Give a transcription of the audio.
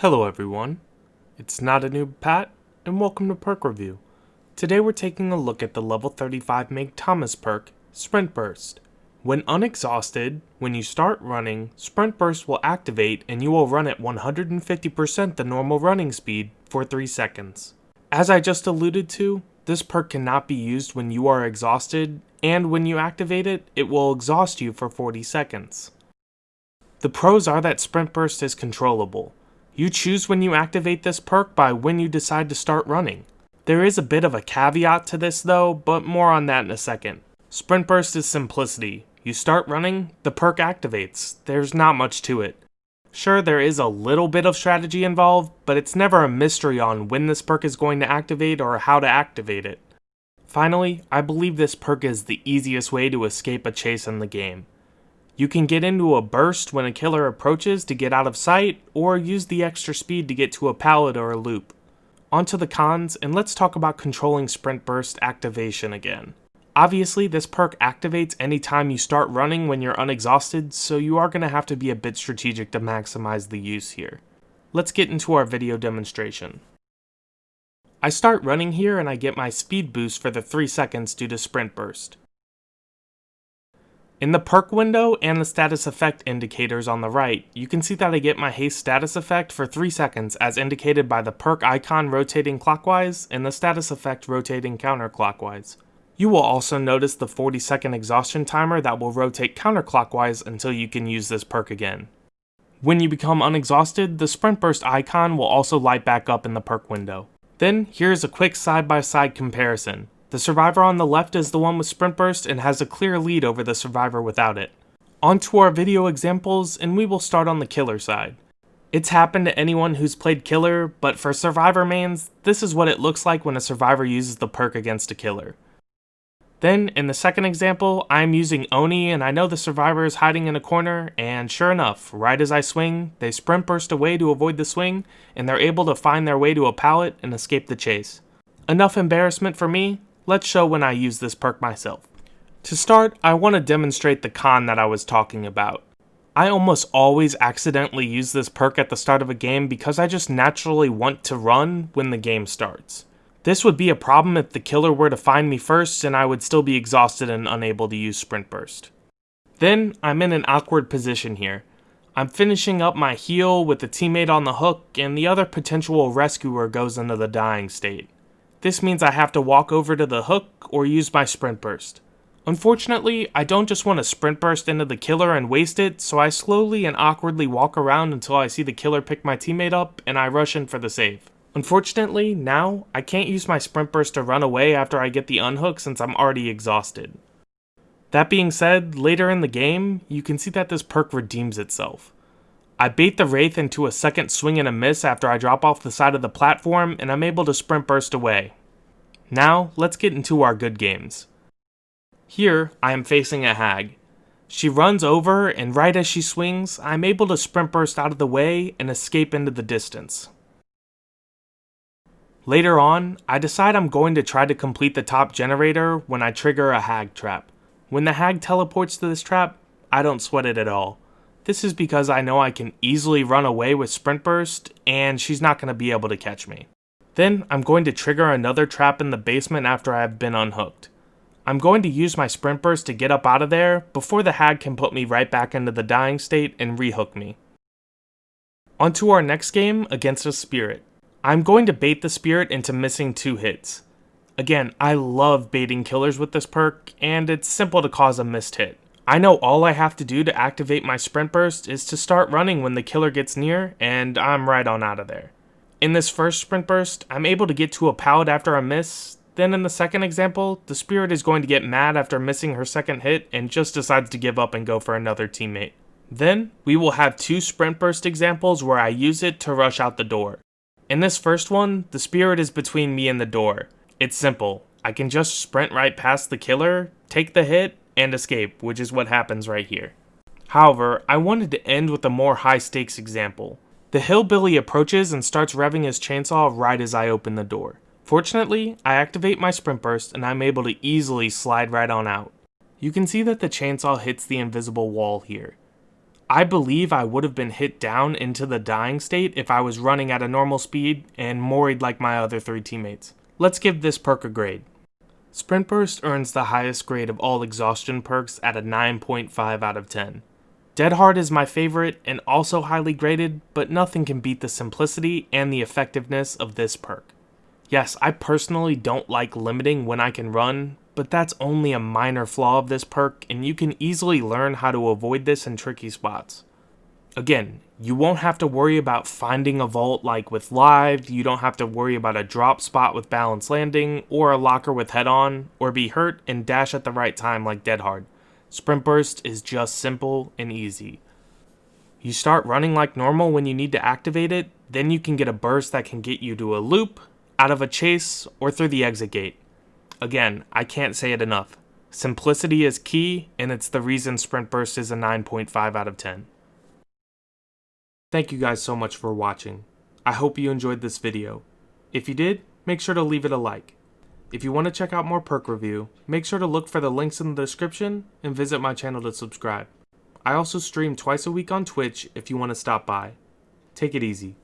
Hello everyone, it's NotaNoobPat, and welcome to Perk Review. Today we're taking a look at the level 35 Meg Thomas Perk, Sprint Burst. When unexhausted, when you start running, Sprint Burst will activate and you will run at 150% the normal running speed for 3 seconds. As I just alluded to, this perk cannot be used when you are exhausted, and when you activate it, it will exhaust you for 40 seconds. The pros are that Sprint Burst is controllable. You choose when you activate this perk by when you decide to start running. There is a bit of a caveat to this though, but more on that in a second. Sprint Burst is simplicity. You start running, the perk activates. There's not much to it. Sure, there is a little bit of strategy involved, but it's never a mystery on when this perk is going to activate or how to activate it. Finally, I believe this perk is the easiest way to escape a chase in the game. You can get into a burst when a killer approaches to get out of sight, or use the extra speed to get to a pallet or a loop. Onto the cons, and let's talk about controlling Sprint Burst activation again. Obviously, this perk activates anytime you start running when you're unexhausted, so you are going to have to be a bit strategic to maximize the use here. Let's get into our video demonstration. I start running here and I get my speed boost for the 3 seconds due to Sprint Burst. In the perk window and the status effect indicators on the right, you can see that I get my haste status effect for 3 seconds as indicated by the perk icon rotating clockwise and the status effect rotating counterclockwise. You will also notice the 40-second exhaustion timer that will rotate counterclockwise until you can use this perk again. When you become unexhausted, the Sprint Burst icon will also light back up in the perk window. Then, here's a quick side-by-side comparison. The survivor on the left is the one with Sprint Burst and has a clear lead over the survivor without it. On to our video examples, and we will start on the killer side. It's happened to anyone who's played killer, but for survivor mains, this is what it looks like when a survivor uses the perk against a killer. Then, in the second example, I'm using Oni and I know the survivor is hiding in a corner, and sure enough, right as I swing, they Sprint Burst away to avoid the swing, and they're able to find their way to a pallet and escape the chase. Enough embarrassment for me. Let's show when I use this perk myself. To start, I want to demonstrate the con that I was talking about. I almost always accidentally use this perk at the start of a game because I just naturally want to run when the game starts. This would be a problem if the killer were to find me first and I would still be exhausted and unable to use Sprint Burst. Then, I'm in an awkward position here. I'm finishing up my heal with a teammate on the hook and the other potential rescuer goes into the dying state. This means I have to walk over to the hook or use my Sprint Burst. Unfortunately, I don't just want to Sprint Burst into the killer and waste it, so I slowly and awkwardly walk around until I see the killer pick my teammate up and I rush in for the save. Unfortunately, now, I can't use my Sprint Burst to run away after I get the unhook since I'm already exhausted. That being said, later in the game, you can see that this perk redeems itself. I bait the Wraith into a second swing and a miss after I drop off the side of the platform and I'm able to Sprint Burst away. Now, let's get into our good games. Here, I am facing a hag. She runs over and right as she swings, I'm able to Sprint Burst out of the way and escape into the distance. Later on, I decide I'm going to try to complete the top generator when I trigger a hag trap. When the hag teleports to this trap, I don't sweat it at all. This is because I know I can easily run away with Sprint Burst, and she's not going to be able to catch me. Then, I'm going to trigger another trap in the basement after I have been unhooked. I'm going to use my Sprint Burst to get up out of there before the hag can put me right back into the dying state and rehook me. On to our next game against a spirit. I'm going to bait the spirit into missing 2 hits. Again, I love baiting killers with this perk, and it's simple to cause a missed hit. I know all I have to do to activate my Sprint Burst is to start running when the killer gets near, and I'm right on out of there. In this first Sprint Burst, I'm able to get to a pallet after a miss. Then in the second example, the spirit is going to get mad after missing her second hit and just decides to give up and go for another teammate. Then, we will have 2 Sprint Burst examples where I use it to rush out the door. In this first one, the spirit is between me and the door. It's simple. I can just sprint right past the killer, take the hit, and escape, which is what happens right here. However, I wanted to end with a more high-stakes example. The hillbilly approaches and starts revving his chainsaw right as I open the door. Fortunately, I activate my Sprint Burst and I'm able to easily slide right on out. You can see that the chainsaw hits the invisible wall here. I believe I would have been hit down into the dying state if I was running at a normal speed and moried like my other 3 teammates. Let's give this perk a grade. Sprint Burst earns the highest grade of all Exhaustion perks at a 9.5 out of 10. Dead Hard is my favorite and also highly graded, but nothing can beat the simplicity and the effectiveness of this perk. Yes, I personally don't like limiting when I can run, but that's only a minor flaw of this perk, and you can easily learn how to avoid this in tricky spots. Again, you won't have to worry about finding a vault like with Live, you don't have to worry about a drop spot with balanced landing, or a locker with head on, or be hurt and dash at the right time like Dead Hard. Sprint Burst is just simple and easy. You start running like normal when you need to activate it, then you can get a burst that can get you to a loop, out of a chase, or through the exit gate. Again, I can't say it enough. Simplicity is key, and it's the reason Sprint Burst is a 9.5 out of 10. Thank you guys so much for watching. I hope you enjoyed this video. If you did, make sure to leave it a like. If you want to check out more perk review, make sure to look for the links in the description and visit my channel to subscribe. I also stream twice a week on Twitch if you want to stop by. Take it easy.